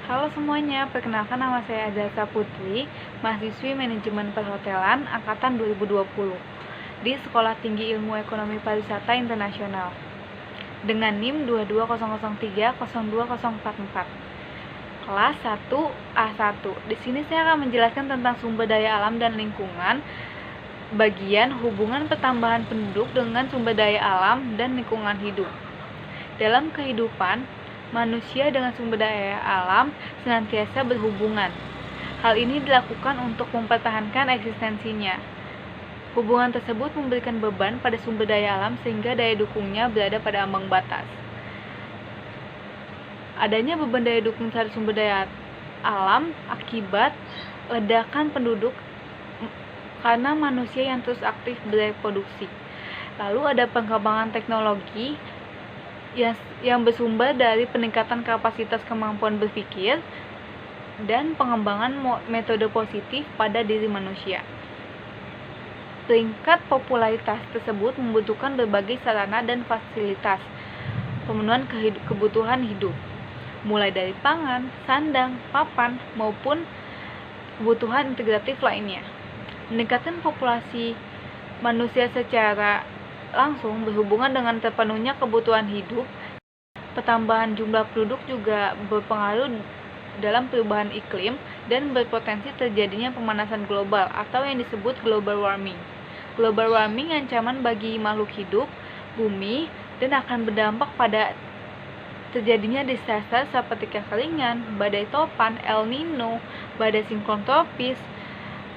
Halo semuanya, perkenalkan nama saya Azza Putri, mahasiswi Manajemen Perhotelan Angkatan 2020 di Sekolah Tinggi Ilmu Ekonomi Pariwisata Internasional dengan NIM 22003-02044 kelas 1A1. Di sini saya akan menjelaskan tentang sumber daya alam dan lingkungan, bagian hubungan pertambahan penduduk dengan sumber daya alam dan lingkungan hidup. Dalam kehidupan, manusia dengan sumber daya alam senantiasa berhubungan. Hal ini dilakukan untuk mempertahankan eksistensinya. Hubungan tersebut memberikan beban pada sumber daya alam sehingga daya dukungnya berada pada ambang batas. Adanya beban daya dukung terhadap sumber daya alam akibat ledakan penduduk karena manusia yang terus aktif bereproduksi. Lalu ada pengembangan teknologi yang bersumber dari peningkatan kapasitas kemampuan berpikir dan pengembangan metode positif pada diri manusia. Tingkat popularitas tersebut membutuhkan berbagai sarana dan fasilitas pemenuhan kebutuhan hidup, mulai dari pangan, sandang, papan, maupun kebutuhan integratif lainnya. Meningkatkan populasi manusia secara langsung berhubungan dengan terpenuhnya kebutuhan hidup. Pertambahan jumlah penduduk juga berpengaruh dalam perubahan iklim dan berpotensi terjadinya pemanasan global atau yang disebut global warming. Global warming ancaman bagi makhluk hidup bumi dan akan berdampak pada terjadinya disaster seperti kekeringan, badai topan, El Nino, badai siklon tropis,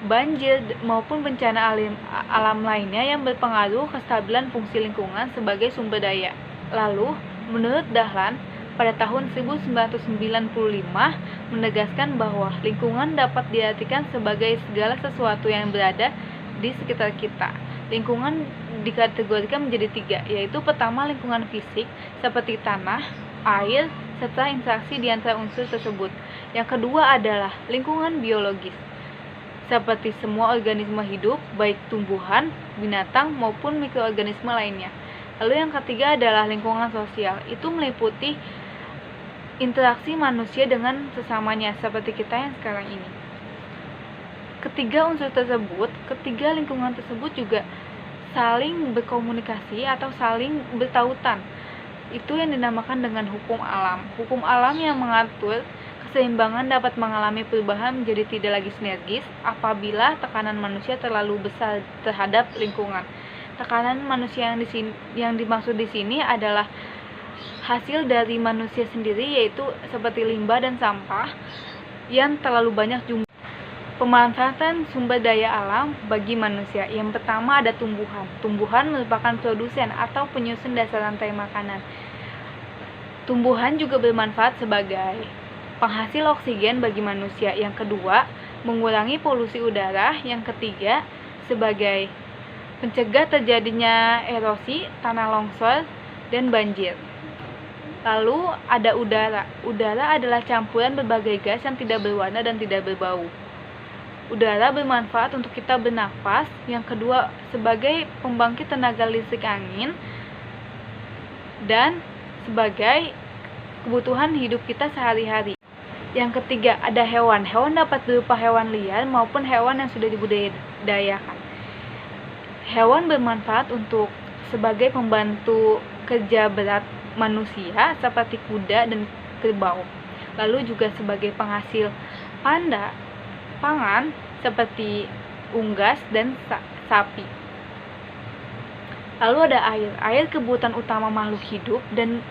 banjir, maupun bencana alam lainnya yang berpengaruh kestabilan fungsi lingkungan sebagai sumber daya. Lalu, menurut Dahlan, pada tahun 1995 menegaskan bahwa lingkungan dapat diartikan sebagai segala sesuatu yang berada di sekitar kita. Lingkungan dikategorikan menjadi 3, yaitu pertama lingkungan fisik seperti tanah, air, serta interaksi di antara unsur tersebut. Yang kedua adalah lingkungan biologis, seperti semua organisme hidup, baik tumbuhan, binatang, maupun mikroorganisme lainnya. Lalu yang ketiga adalah lingkungan sosial. Itu meliputi interaksi manusia dengan sesamanya, seperti kita yang sekarang ini. Ketiga lingkungan tersebut juga saling berkomunikasi atau saling bertautan. Itu yang dinamakan dengan hukum alam. Hukum alam yang mengatur keseimbangan dapat mengalami perubahan menjadi tidak lagi sinergis apabila tekanan manusia terlalu besar terhadap lingkungan. Tekanan manusia yang dimaksud di sini adalah hasil dari manusia sendiri, yaitu seperti limbah dan sampah yang terlalu banyak jumlah. Pemanfaatan sumber daya alam bagi manusia. Yang pertama ada tumbuhan. Tumbuhan merupakan produsen atau penyusun dasar rantai makanan. Tumbuhan juga bermanfaat sebagai penghasil oksigen bagi manusia. Yang kedua, mengurangi polusi udara. Yang ketiga, sebagai pencegah terjadinya erosi, tanah longsor, dan banjir. Lalu ada udara. Udara adalah campuran berbagai gas yang tidak berwarna dan tidak berbau. Udara bermanfaat untuk kita bernafas. Yang kedua, sebagai pembangkit tenaga listrik angin dan sebagai kebutuhan hidup kita sehari-hari. Yang ketiga, ada hewan. Hewan dapat berupa hewan liar maupun hewan yang sudah dibudidayakan. Hewan bermanfaat untuk sebagai pembantu kerja berat manusia seperti kuda dan kerbau. Lalu juga sebagai penghasil pangan seperti unggas dan sapi. Lalu ada air. Air kebutuhan utama makhluk hidup dan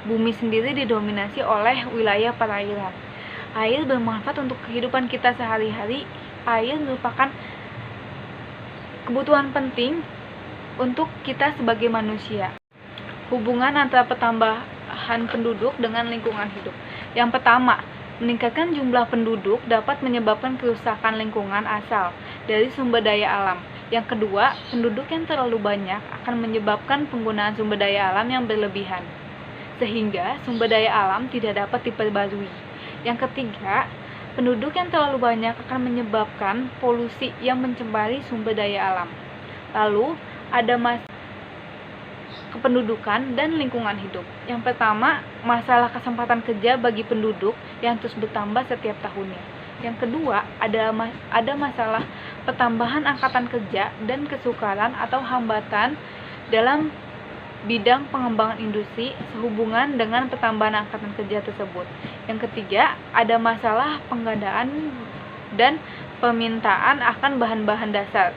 bumi sendiri didominasi oleh wilayah perairan. Air bermanfaat untuk kehidupan kita sehari-hari. Air merupakan kebutuhan penting untuk kita sebagai manusia. Hubungan antara pertambahan penduduk dengan lingkungan hidup. Yang pertama, meningkatkan jumlah penduduk dapat menyebabkan kerusakan lingkungan asal dari sumber daya alam. Yang kedua, penduduk yang terlalu banyak akan menyebabkan penggunaan sumber daya alam yang berlebihan, sehingga sumber daya alam tidak dapat diperbarui. Yang ketiga, penduduk yang terlalu banyak akan menyebabkan polusi yang mencemari sumber daya alam. Lalu, ada kependudukan dan lingkungan hidup. Yang pertama, masalah kesempatan kerja bagi penduduk yang terus bertambah setiap tahunnya. Yang kedua, ada masalah pertambahan angkatan kerja dan kesukaran atau hambatan dalam bidang pengembangan industri sehubungan dengan pertambahan angkatan kerja tersebut. Yang ketiga, ada masalah pengadaan dan permintaan akan bahan-bahan dasar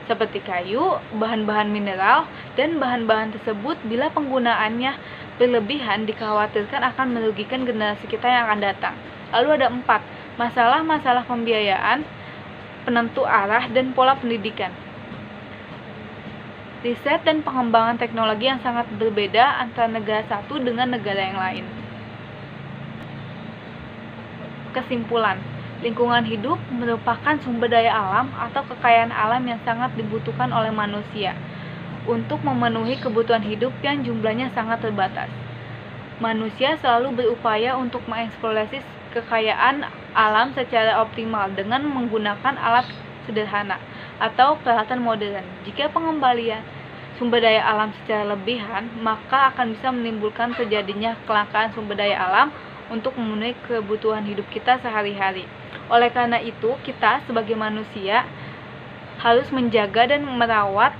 seperti kayu, bahan-bahan mineral, dan bahan-bahan tersebut bila penggunaannya berlebihan dikhawatirkan akan merugikan generasi kita yang akan datang. Lalu ada 4, masalah-masalah pembiayaan, penentu arah, dan pola pendidikan. Riset dan pengembangan teknologi yang sangat berbeda antara negara satu dengan negara yang lain. Kesimpulan, lingkungan hidup merupakan sumber daya alam atau kekayaan alam yang sangat dibutuhkan oleh manusia untuk memenuhi kebutuhan hidup yang jumlahnya sangat terbatas. Manusia selalu berupaya untuk mengeksplorasi kekayaan alam secara optimal dengan menggunakan alat sederhana atau peralatan modern. Jika pengembalian sumber daya alam secara lebihan, maka akan bisa menimbulkan terjadinya kelangkaan sumber daya alam untuk memenuhi kebutuhan hidup kita sehari-hari. Oleh karena itu, kita sebagai manusia harus menjaga dan merawat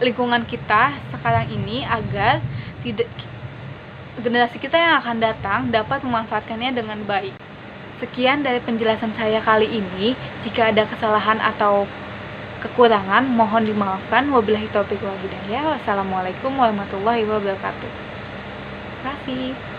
lingkungan kita sekarang ini agar generasi kita yang akan datang dapat memanfaatkannya dengan baik. Sekian dari penjelasan saya kali ini. Jika ada kesalahan atau kekurangan, mohon dimaafkan. Wabillahi taufiq wal hidayah. Wassalamualaikum warahmatullahi wabarakatuh. Terima kasih.